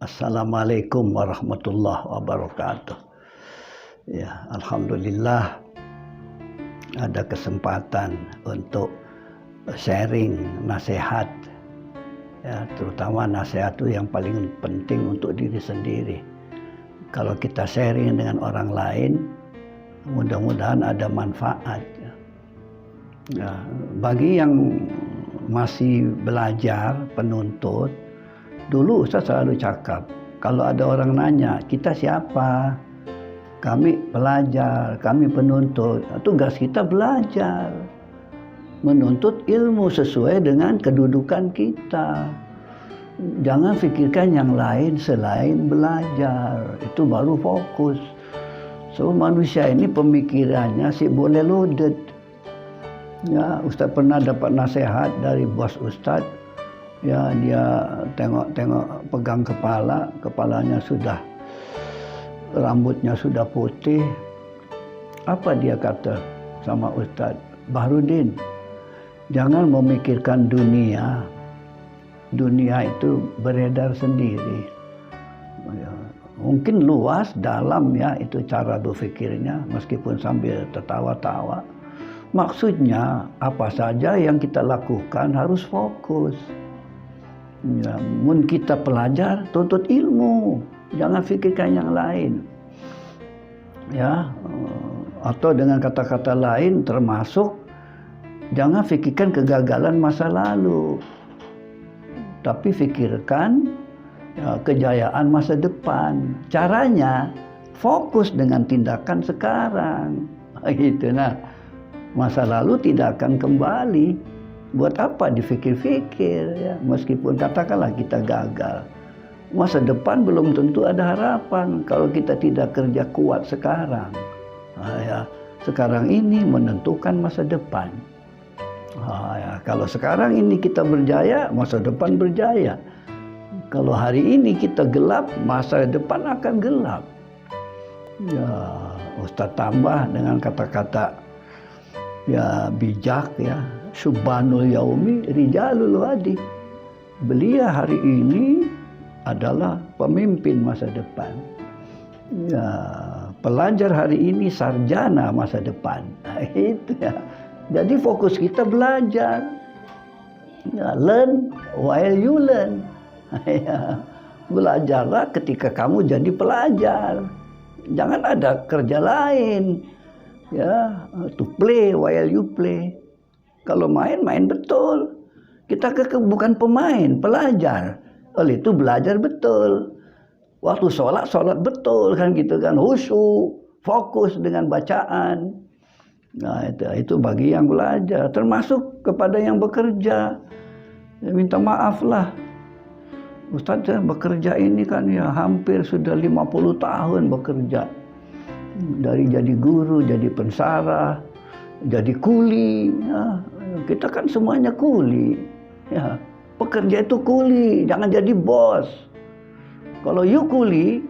Assalamualaikum warahmatullahi wabarakatuh. Ya, alhamdulillah ada kesempatan untuk sharing nasihat. Ya, terutama nasihat itu yang paling penting untuk diri sendiri. Kalau kita sharing dengan orang lain, mudah-mudahan ada manfaat. Ya, bagi yang masih belajar, penuntut, dulu Ustaz selalu cakap, kalau ada orang nanya, kita siapa? Kami pelajar, kami penuntut. Tugas kita belajar, menuntut ilmu sesuai dengan kedudukan kita. Jangan pikirkan yang lain selain belajar, itu baru fokus. So manusia ini pemikirannya sih boleh loaded. Ya, Ustaz pernah dapat nasihat dari bos Ustaz. Ya, dia tengok-tengok pegang kepalanya sudah, rambutnya sudah putih. Apa dia kata sama Ustaz? Bahrudin, jangan memikirkan dunia. Dunia itu beredar sendiri. Mungkin luas, dalam ya, itu cara berpikirnya, meskipun sambil tertawa-tawa. Maksudnya apa saja yang kita lakukan harus fokus. Ya, mun kita pelajar, tuntut ilmu, jangan pikirkan yang lain. Ya, atau dengan kata-kata lain termasuk jangan pikirkan kegagalan masa lalu, tapi pikirkan ya, kejayaan masa depan. Caranya fokus dengan tindakan sekarang. Gitu nah. Masa lalu tidak akan kembali. Buat apa dipikir-pikir ya, meskipun katakanlah kita gagal. Masa depan belum tentu ada harapan kalau kita tidak kerja kuat sekarang. Ya, sekarang ini menentukan masa depan. Ya, kalau sekarang ini kita berjaya, masa depan berjaya. Kalau hari ini kita gelap, masa depan akan gelap. Ya, Ustaz tambah dengan kata-kata ya bijak ya, subhanul yaumi rijalul wadi. Belia hari ini adalah pemimpin masa depan. Ya, pelajar hari ini sarjana masa depan. Nah, itu ya. Jadi fokus kita belajar. Ya, learn while you learn. Ya, belajarlah ketika kamu jadi pelajar. Jangan ada kerja lain. Ya, to play while you play. Kalau main betul. Kita bukan pemain, pelajar. Oleh itu belajar betul. Waktu sholat betul kan gitu kan, khusyuk, fokus dengan bacaan. Nah, itu bagi yang belajar, termasuk kepada yang bekerja. Ya, minta maaf lah. Ustaz bekerja ini kan ya hampir sudah 50 tahun bekerja. Dari jadi guru, jadi pensara, jadi kuli. Ya, kita kan semuanya kuli. Ya, pekerja itu kuli, jangan jadi bos. Kalau you kuli,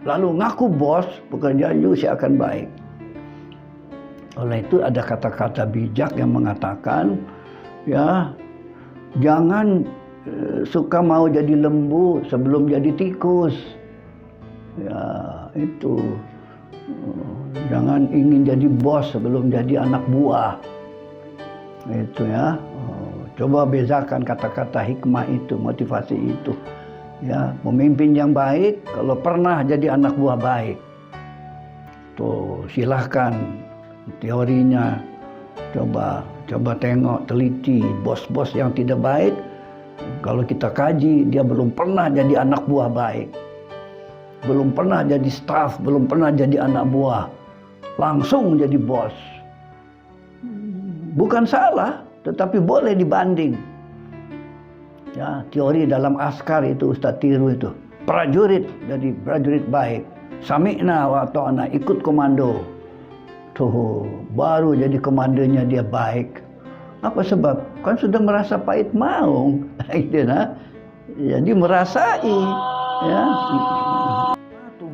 lalu ngaku bos, pekerjaan you akan baik. Oleh itu ada kata-kata bijak yang mengatakan, ya jangan suka mau jadi lembu sebelum jadi tikus. Ya itu. Jangan ingin jadi bos sebelum jadi anak buah. Itu ya. Coba bezakan kata-kata hikmah itu, motivasi itu. Ya, pemimpin yang baik kalau pernah jadi anak buah baik. Tuh, silahkan teorinya. Coba tengok, teliti bos-bos yang tidak baik. Kalau kita kaji, dia belum pernah jadi anak buah baik. Belum pernah jadi staf, belum pernah jadi anak buah, langsung jadi bos. Bukan salah, tetapi boleh dibanding. Ya, teori dalam askar itu Ustaz tiru itu. Prajurit jadi prajurit baik. Sami'na wa ta'na, ikut komando. Tuh, baru jadi komandonya dia baik. Apa sebab? Kan sudah merasa pahit maung. Gitu nah. Jadi merasai ya.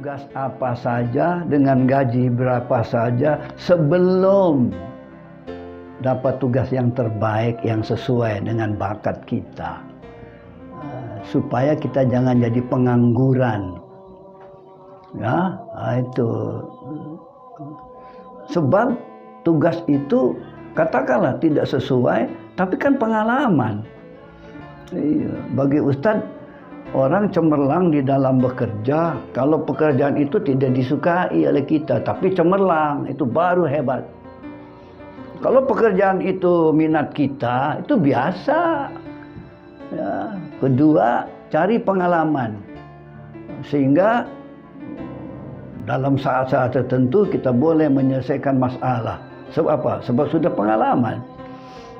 Tugas apa saja dengan gaji berapa saja sebelum dapat tugas yang terbaik yang sesuai dengan bakat kita. supaya kita jangan jadi pengangguran. Ya, itu. Sebab tugas itu katakanlah tidak sesuai, tapi kan pengalaman. Bagi Ustadz, orang cemerlang di dalam bekerja, kalau pekerjaan itu tidak disukai oleh kita, tapi cemerlang, itu baru hebat. Kalau pekerjaan itu minat kita, itu biasa. Ya. Kedua, cari pengalaman. Sehingga dalam saat-saat tertentu kita boleh menyelesaikan masalah. Sebab apa? Sebab sudah pengalaman.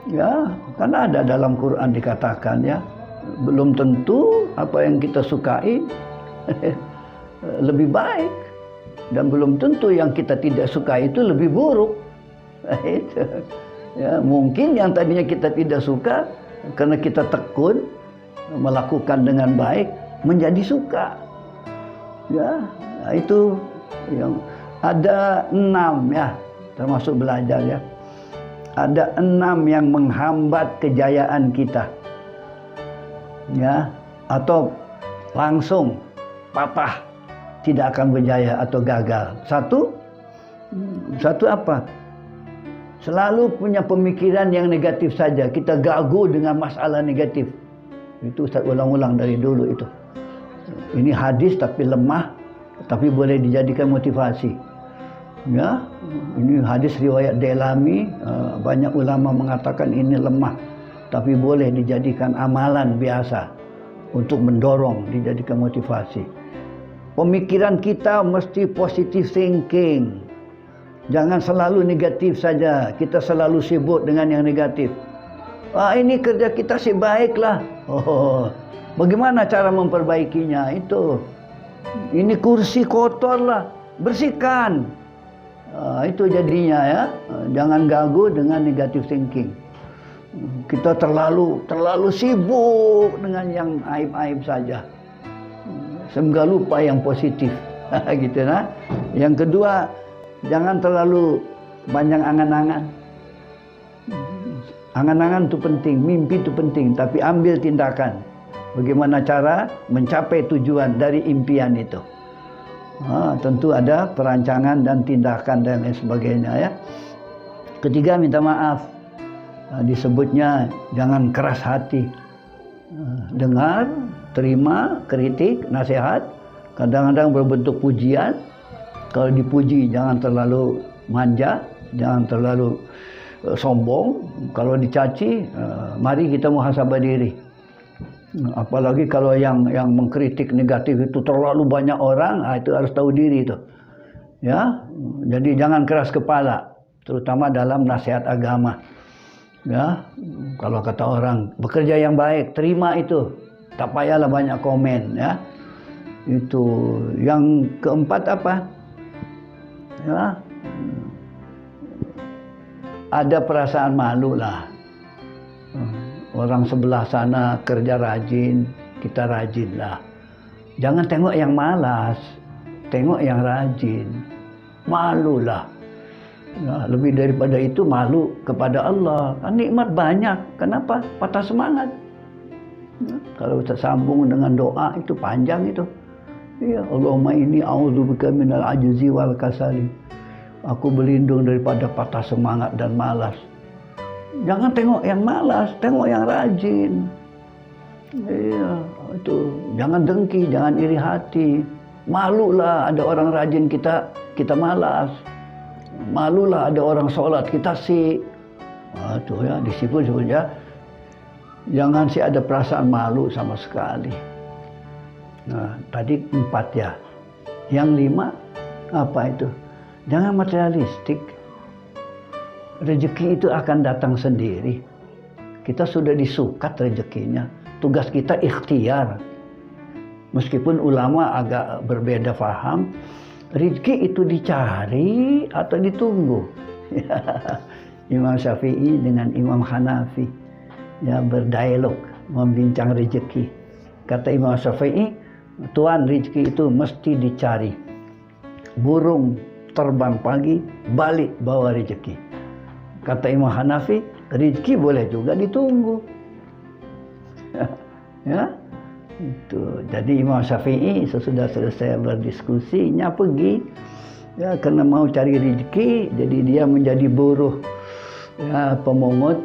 Ya, karena ada dalam Quran dikatakan ya, belum tentu apa yang kita sukai lebih baik, dan belum tentu yang kita tidak suka itu lebih buruk. Ya, mungkin yang tadinya kita tidak suka karena kita tekun melakukan dengan baik menjadi suka. Ya, itu yang ada 6 ya, termasuk belajar ya. Ada 6 yang menghambat kejayaan kita. Ya, atau langsung patah, tidak akan berjaya atau gagal. Satu apa? Selalu punya pemikiran yang negatif saja. Kita gagu dengan masalah negatif. Itu Ustaz ulang-ulang dari dulu itu. Ini hadis tapi lemah, tapi boleh dijadikan motivasi. Ya, ini hadis riwayat Dailami. Banyak ulama mengatakan ini lemah, tapi boleh dijadikan amalan biasa untuk mendorong, dijadikan motivasi. Pemikiran kita mesti positive thinking. Jangan selalu negatif saja. Kita selalu sibuk dengan yang negatif. Ini kerja kita sih baiklah. Bagaimana cara memperbaikinya? Ini kursi kotor lah, bersihkan. Itu jadinya ya. Jangan gagu dengan negative thinking. Kita terlalu sibuk dengan yang aib-aib saja. Sehingga lupa yang positif. Gitu nah. Yang kedua, jangan terlalu banyak angan-angan. Angan-angan itu penting, mimpi itu penting, tapi ambil tindakan. Bagaimana cara mencapai tujuan dari impian itu? Tentu ada perancangan dan tindakan dan lain sebagainya ya. Ketiga, minta maaf. Disebutnya jangan keras hati. Dengar, terima kritik, nasihat, kadang-kadang berbentuk pujian. Kalau dipuji jangan terlalu manja, jangan terlalu sombong. Kalau dicaci, mari kita muhasabah diri. Apalagi kalau yang mengkritik negatif itu terlalu banyak orang, itu harus tahu diri itu. Ya, jadi jangan keras kepala, terutama dalam nasihat agama. Ya, kalau kata orang bekerja yang baik, terima itu. Tak payahlah banyak komen ya. Itu yang keempat apa? Ya, ada perasaan malu lah. Orang sebelah sana kerja rajin, kita rajin lah. Jangan tengok yang malas, tengok yang rajin. Malu lah. Ya, lebih daripada itu malu kepada Allah. Kan nikmat banyak. Kenapa? Patah semangat. Ya, kalau kita sambung dengan doa itu panjang itu. Ya, Allahumma inni a'udzubika minal ajzi wal kasali. Aku berlindung daripada patah semangat dan malas. Jangan tengok yang malas, tengok yang rajin. Iya, itu. Jangan dengki, jangan iri hati. Malulah ada orang rajin kita malas. Malulah ada orang sholat kita sih. Itu ya, disiplin saja. Jangan sih ada perasaan malu sama sekali. Nah, tadi 4 ya. Yang 5 apa itu? Jangan materialistik. Rezeki itu akan datang sendiri. Kita sudah disukat rezekinya. Tugas kita ikhtiar. Meskipun ulama agak berbeda faham, rezeki itu dicari atau ditunggu. Imam Syafi'i dengan Imam Hanafi ya berdialog, membincang rezeki. Kata Imam Syafi'i, Tuhan, rezeki itu mesti dicari. Burung terbang pagi, balik bawa rezeki. Kata Imam Hanafi, rezeki boleh juga ditunggu. Ya, Itu. Jadi Imam Syafi'i sesudah selesai berdiskusinya pergi ya karena mau cari rezeki, jadi dia menjadi buruh ya, pemungut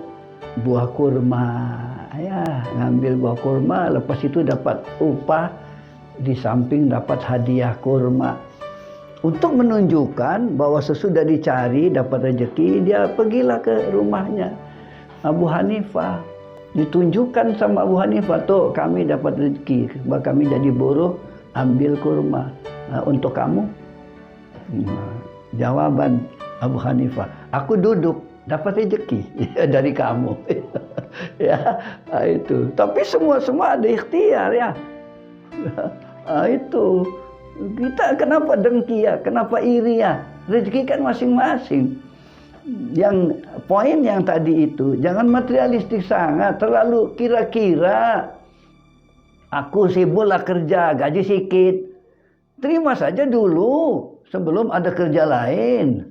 buah kurma ya, ngambil buah kurma, lepas itu dapat upah, di samping dapat hadiah kurma. Untuk menunjukkan bahwa sesudah dicari dapat rezeki, dia pergilah ke rumahnya Abu Hanifah. Ditunjukkan sama Abu Hanifah, tuh kami dapat rezeki, kami jadi buruh, ambil kurma. Nah, untuk kamu? Jawaban Abu Hanifah, aku duduk dapat rezeki dari kamu. Ya, itu. Tapi semua ada ikhtiar ya. Itu. Kita kenapa dengki ya? Kenapa iri ya? Rezeki kan masing-masing. Yang poin yang tadi itu, jangan materialistik sangat, terlalu kira-kira. Aku sibuklah kerja, gaji sedikit. Terima saja dulu sebelum ada kerja lain.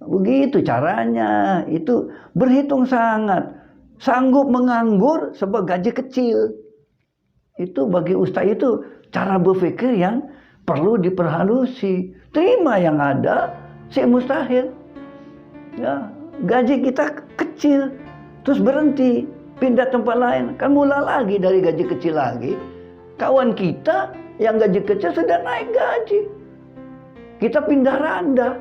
Begitu caranya. Itu berhitung sangat. Sanggup menganggur sebab gaji kecil. Itu bagi ustaz itu cara berpikir yang perlu diperhalusi. Terima yang ada, si mustahil. Ya, gaji kita kecil, terus berhenti, pindah tempat lain, kan mula lagi dari gaji kecil lagi. Kawan kita yang gaji kecil sudah naik gaji, kita pindah rendah.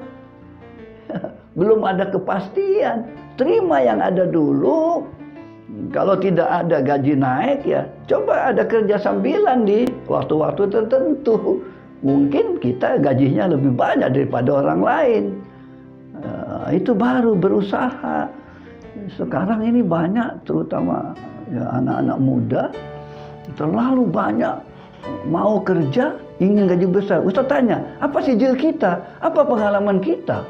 Belum ada kepastian. Terima yang ada dulu. Kalau tidak ada gaji naik ya, coba ada kerja sambilan di waktu-waktu tertentu. Mungkin kita gajinya lebih banyak daripada orang lain. Itu baru berusaha. Sekarang ini banyak, terutama ya, anak-anak muda, terlalu banyak mau kerja, ingin gaji besar. Ustaz tanya, apa sijil kita? Apa pengalaman kita?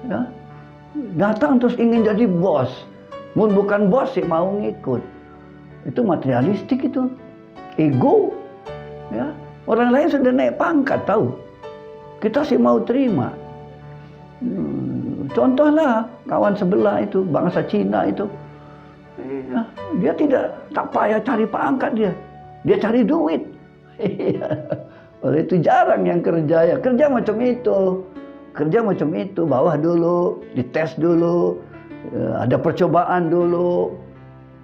Ya. Datang terus ingin jadi bos. Bukan bos sih mau ngikut. Itu materialistik itu. Ego. Ya. Orang lain sudah naik pangkat tahu. Kita sih mau terima. Contohlah kawan sebelah itu, bangsa Cina itu. Ya, dia tak payah cari pangkat dia cari duit. Oleh itu jarang yang kerja ya. Kerja macam itu, bawah dulu, dites dulu, ada percobaan dulu.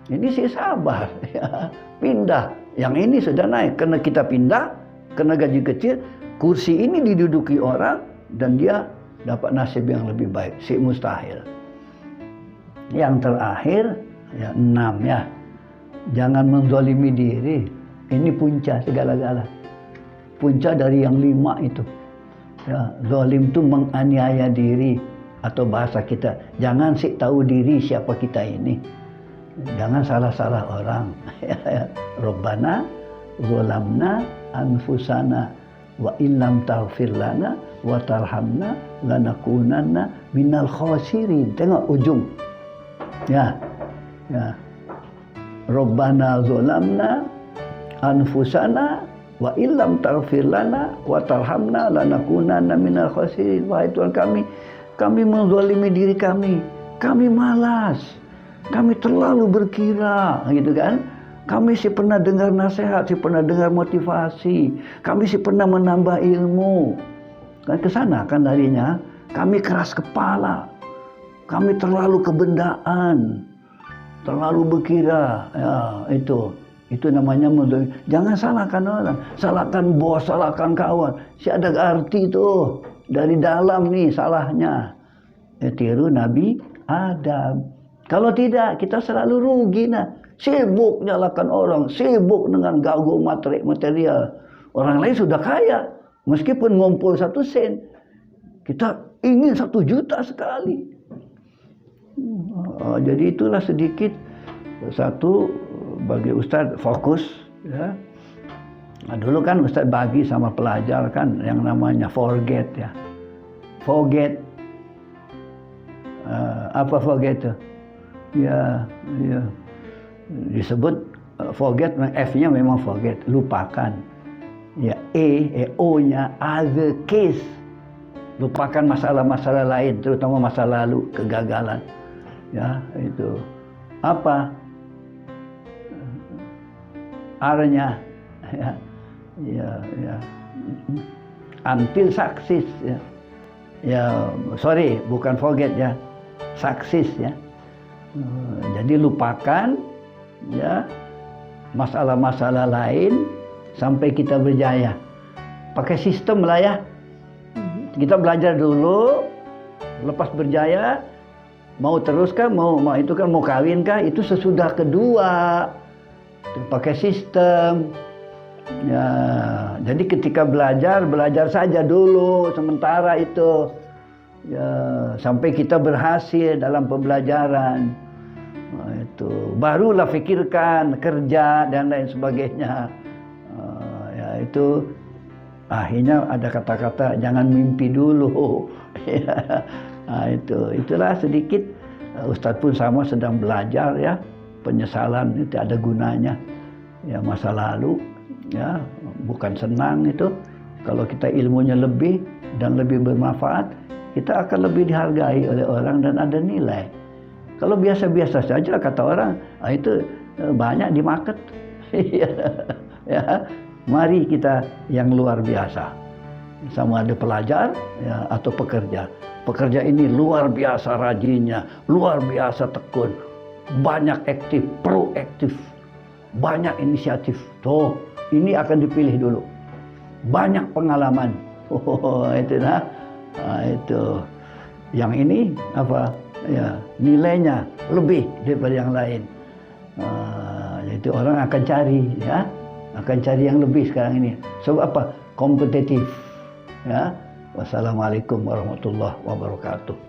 Ini sih sabar, ya. Pindah. Yang ini sudah naik, karena kita pindah, karena gaji kecil, kursi ini diduduki orang dan dia dapat nasib yang lebih baik, si mustahil. Yang terakhir, ya 6 ya. Jangan menzalimi diri. Ini punca segala-gala. Punca dari yang 5 itu. Ya, zalim itu menganiaya diri, atau bahasa kita, jangan sih tahu diri siapa kita ini. Jangan salah-salah orang. Rabbana zalamna anfusana wa illam taghfir lana wa tarhamna lanakunanna minal khasirin. Tengok ujung. Ya. Rabbana zalamna anfusana wa illam taghfir lana wa tarhamna lanakunanna minal khasirin. Wahai Tuhan kami menzalimi diri kami. Kami malas. Kami terlalu berkira, gitu kan? Kami sih pernah dengar nasihat, sih pernah dengar motivasi. Kami sih pernah menambah ilmu. Kan ke sana kan larinya. Kami keras kepala. Kami terlalu kebendaan. Terlalu berkira. Ya, itu namanya menzalimi. Jangan salahkan orang, salahkan bos, salahkan kawan. Si ada arti itu dari dalam nih salahnya. Tiru Nabi Adam. Kalau tidak kita selalu rugi nah. Sibuk nyalakan orang, sibuk dengan gagu material. Orang lain sudah kaya, meskipun ngumpul 1 sen, kita ingin 1 juta sekali. Jadi itulah sedikit satu bagi Ustadz fokus ya. Nah, dulu kan Ustadz bagi sama pelajar kan yang namanya forget ya. Forget. Apa forget itu? Ya. Disebut forget, F-nya memang forget, lupakan. Ya, O-nya other case. Lupakan masalah-masalah lain, terutama masa lalu, kegagalan. Ya, itu. Apa? R-nya, ya, ya, ya. Until success, ya. Ya, sorry, bukan forget ya, success ya. Jadi lupakan ya masalah-masalah lain sampai kita berjaya. Pakai sistem lah ya. Kita belajar dulu, lepas berjaya, mau terus kah, mau itu kan, mau kawin kah, itu sesudah kedua. Pakai sistem. Ya, jadi ketika belajar saja dulu sementara itu. Ya, sampai kita berhasil dalam pembelajaran. Nah, itu barulah pikirkan kerja dan lain sebagainya. Ya, itu akhirnya ada kata-kata jangan mimpi dulu. Nah, itulah sedikit. Ustadz pun sama sedang belajar ya, penyesalan itu ada gunanya. Ya, masa lalu ya bukan senang itu. Kalau kita ilmunya lebih dan lebih bermanfaat, kita akan lebih dihargai oleh orang dan ada nilai. Kalau biasa-biasa saja kata orang, itu banyak di market. Ya, mari kita yang luar biasa. Sama ada pelajar ya, atau pekerja. Pekerja ini luar biasa rajinnya, luar biasa tekun, banyak aktif, proaktif, banyak inisiatif. Tuh, ini akan dipilih dulu. Banyak pengalaman. Itu nah. Nah, itu. Yang ini apa? Ya, nilainya lebih daripada yang lain. Itu orang akan cari ya. Akan cari yang lebih sekarang ini. Sebab apa? Kompetitif. Ya. Wassalamualaikum warahmatullahi wabarakatuh.